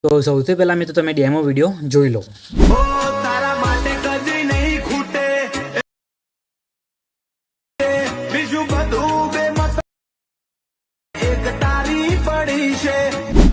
તો સૌથી પહેલાં મિત્રો તમે ડેમો વિડીયો જોઈ લો. તારા માટે કદી નહીં ખૂટે બીજું બધું બેમત એક તારી પડી છે.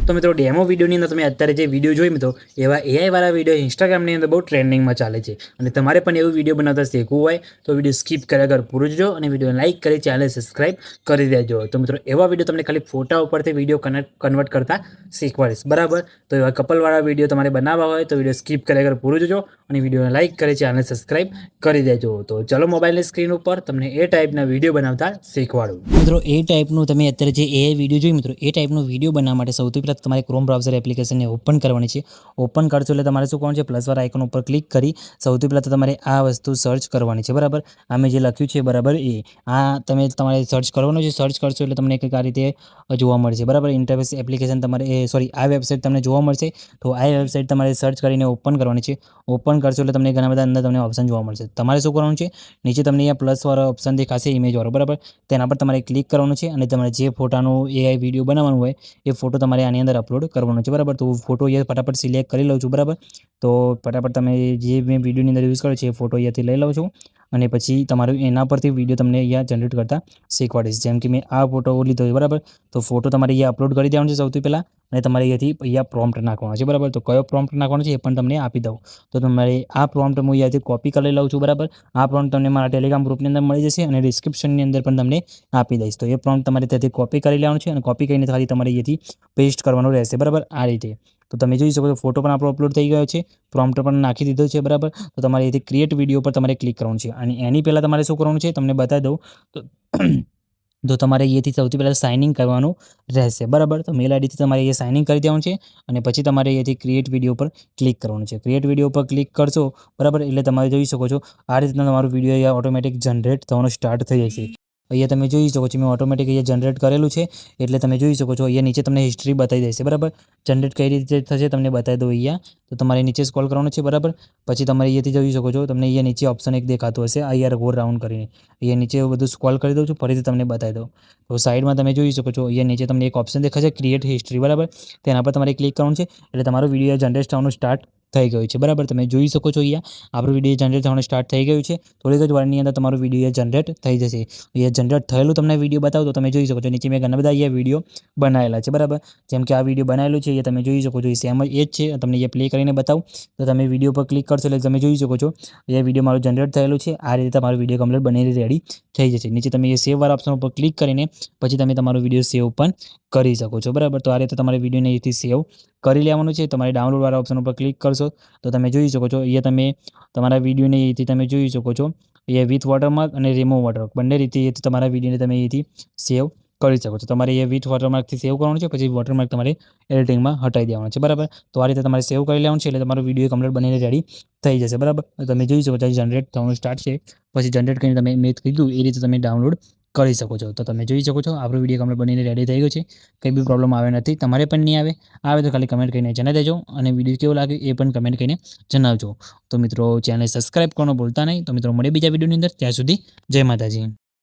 તો મિત્રો ડેમો વિડીયોની અંદર તમે અત્યારે જે વિડીયો જોઈ મિત્રો એવા એઆઈ વાળા વિડીયો ઇન્સ્ટાગ્રામની અંદર બહુ ટ્રેન્ડિંગમાં ચાલે છે અને તમારે પણ એવું વિડીયો બનાવતા શીખવું હોય તો વિડીયો સ્કીપ કર્યા વગર પૂરું જોજો અને વિડીયો લાઇક કરી ચેનલ સબસ્ક્રાઇબ કરી દેજો. તો મિત્રો એવા વિડીયો તમને ખાલી ફોટા ઉપરથી વિડીયો કન્વર્ટ કરતા શીખવાડીશ, બરાબર. તો એવા કપલવાળા વિડીયો તમારે બનાવવા હોય તો વિડીયો સ્કીપ કર્યા વગર પૂરું જોજો અને વિડીયોને લાઇક કરી ચેનલ સબસ્ક્રાઇબ કરી દેજો. તો ચલો મોબાઈલની સ્ક્રીન ઉપર તમને એ ટાઈપના વિડીયો બનાવતા શીખવાડું. મિત્રો એ ટાઈપનું તમે અત્યારે જે એઆઈ વિડીયો જોઈ મિત્રો એ ટાઈપનો વિડીયો બનાવવા માટે સૌથી પહેલાં તમારે ક્રોમ બ્રાઉઝર એપ્લિકેશનને ઓપન કરવાની છે. ઓપન કરશો એટલે તમારે શું કરવાનું છે, પ્લસવાળા આઇકન ઉપર ક્લિક કરી સૌથી પહેલાં તો તમારે આ વસ્તુ સર્ચ કરવાની છે, બરાબર. આ મેં જે લખ્યું છે બરાબર એ આ તમારે સર્ચ કરવાનું છે. સર્ચ કરશો એટલે તમને કંઈક આ રીતે જોવા મળશે, બરાબર. ઇન્ટરફેસ એપ્લિકેશન તમારે આ વેબસાઇટ તમને જોવા મળશે. તો આ વેબસાઇટ તમારે સર્ચ કરીને ઓપન કરવાની છે. ઓપન કરશો એટલે તમને ઘણા બધા અંદર તમને ઓપ્શન જોવા મળશે. તમારે શું કરવાનું છે, નીચે તમને અહીંયા પ્લસવાળો ઓપ્શન દેખાશે ઇમેજવાળો, બરાબર. તેના પર તમારે ક્લિક કરવાનું છે અને તમારે જે ફોટાનું એઆઈ વિડીયો બનાવવાનું હોય એ ફોટો તમારે આની અંદર અપલોડ કરવાનો છે, બરાબર. તો ફોટો અહીંયા ફટાફટ સિલેક્ટ કરી લઉં છું, બરાબર. તો ફટાફટ તમે જે મેં વિડીયોની અંદર યુઝ કર્યો છે એ ફોટો અહીંયાથી લઈ લઉં છું અને પછી તમારું એના પરથી વિડીયો તમને અહીંયા જનરેટ કરતા શીખવાડીશ. જેમ કે મેં આ ફોટો લીધો છે, બરાબર. તો ફોટો તમારે અહીંયા અપલોડ કરી દેવાનો છે સૌથી પહેલાં અને તમારે અહીંયા પ્રોમ્પ્ટ નાખવાનો છે, બરાબર. તો કયો પ્રોમ્પ્ટ નાખવાનો છે એ પણ તમને આપી દઉં. તો તમારે આ પ્રોમ્પ્ટ હું અહીંયાથી કોપી કરી લઉં છું, બરાબર. આ પ્રોમ્પ્ટ તમને મારા ટેલિગ્રામ ગ્રુપની અંદર મળી જશે અને ડિસ્ક્રિપ્શનની અંદર પણ તમને આપી દઈશ. તો એ પ્રોમ્પ્ટ તમારે ત્યાંથી કોપી કરી લેવાનું છે અને કોપી કરીને ખાલી તમારે અહીંયાથી પેસ્ટ કરવાનું રહેશે, બરાબર. આ રીતે તો તમે જોઈ શકો છો ફોટો પણ આપણો અપલોડ થઈ ગયો છે, પ્રોમ્પ્ટ પણ નાખી દીધો છે, બરાબર. તો તમારે અહીંથી ક્રિએટ વિડીયો પર તમારે ક્લિક કરવાનું છે અને એની પહેલાં તમારે શું કરવાનું છે તમને બતાવી દઉં તો તમારે અહીંયાથી સૌથી પહેલાં સાઇન ઇન કરવાનું રહેશે, બરાબર. તો મેલ આઈડીથી તમારે અહીંયા સાઇન ઇન કરી દેવાનું છે અને પછી તમારે અહીંયાથી ક્રિએટ વિડીયો પર ક્લિક કરવાનું છે. ક્રિએટ વિડીયો પર ક્લિક કરશો, બરાબર, એટલે તમારે જોઈ શકો છો આ રીતના તમારું વિડીયો અહીંયા ઓટોમેટિક જનરેટ થવાનું સ્ટાર્ટ થઈ જશે. અહીંયા તમે જોઈ શકો છો મેં ઓટોમેટિક અહીંયા જનરેટ કરેલું છે એટલે તમે જોઈ શકો છો અહીંયા નીચે તમને હિસ્ટ્રી બતાવી દેશે, બરાબર. જનરેટ કઈ રીતે થશે તમને બતાવી દો અહીંયા. તો તમારે નીચે સ્ક્રોલ કરવાનું છે, બરાબર. પછી તમારે અહીંયાથી જોઈ શકો છો તમને અહીંયા નીચે ઓપ્શન એક દેખાતું હશે અહીંયા ગોળ રાઉન્ડ કરીને. અહીંયા નીચે બધું સ્ક્રોલ કરી દઉં છું, ફરીથી તમને બતાવી દઉં. તો સાઈડમાં તમે જોઈ શકો છો અહીંયા નીચે તમને એક ઓપ્શન દેખાશે ક્રિએટ હિસ્ટ્રી, બરાબર. તેના પર તમારે ક્લિક કરવાનું છે એટલે તમારો વિડીયો જનરેટ થવાનું સ્ટાર્ટ થઈ ગયું છે, બરાબર. તમે જોઈ શકો છો અહીંયા આપણું વિડીયો જનરેટ થવાનું સ્ટાર્ટ થઈ ગયું છે. થોડીક જ વારની અંદર તમારું વિડીયો જનરેટ થઈ જશે. અહીંયા જનરેટ થયેલું તમને વિડીયો બતાવો તો તમે જોઈ શકો છો નીચે મેં ઘણા બધા અહીંયા વિડીયો બનાવેલા છે, બરાબર. જેમ કે આ વિડીયો બનાવેલું છે એ તમે જોઈ શકો છો એ સેમ જ એ જ છે. તમને અહીંયા પ્લે કરીને બતાવું તો તમે વિડીયો પર ક્લિક કરશો એટલે તમે જોઈ શકો છો એ વિડીયો મારું જનરેટ થયેલું છે. આ રીતે તમારું વિડીયો કમ્પ્લીટ બનીને રેડી થઈ જશે. નીચે તમે એ સેવ વાળા ઓપ્શન ઉપર ક્લિક કરીને પછી તમે તમારો વિડીયો સેવ પણ કરી શકો છો, બરાબર. તો આ રીતે તમારે વિડીયોને અહીંથી સેવ કરી લેવાનું છે. તમારે ડાઉનલોડ વાળા ઓપ્શન ઉપર ક્લિક કરશો તો તમે જોઈ શકો છો અહીંયા તમે તમારા વિડીયોને અહીંથી તમે જોઈ શકો છો એ વિથ વોટરમાર્ક અને રિમૂવ વોટરમાર્ક બંને રીતે તમારા વિડીયોને તમે અહીંથી સેવ કરી શકો છો. તમારે એ વિથ વોટરમાર્કથી સેવ કરવાનું છે, પછી વોટરમાર્ક તમારે એડિટિંગમાં હટાવી દેવાનું છે, બરાબર. તો આ રીતે તમારે સેવ કરી લેવાનું છે એટલે તમારો વિડીયો કમ્પ્લીટ બનીને રેડી થઈ જશે, બરાબર. તમે જોઈ શકો છો જનરેટ થવાનું સ્ટાર્ટ છે. પછી જનરેટ કરીને તમે મેં કીધું એ રીતે તમે ડાઉનલોડ કરી શકો છો. તો તમે જોઈ શકો છો આપણો વિડીયો કમ્પ્લીટ બનીને રેડી થઈ ગયો છે. કંઈ બી પ્રોબ્લેમ આવે નથી, તમારે પણ નહીં આવે તો ખાલી કમેન્ટ કરીને જણાવી દેજો અને વિડીયો કેવો લાગે એ પણ કમેન્ટ કરીને જણાવજો. તો મિત્રો ચેનલ સબસ્ક્રાઇબ કરવાનું ભૂલતા નહીં. તો મિત્રો મળીએ બીજા વિડીયોની અંદર, ત્યાં સુધી જય માતાજી.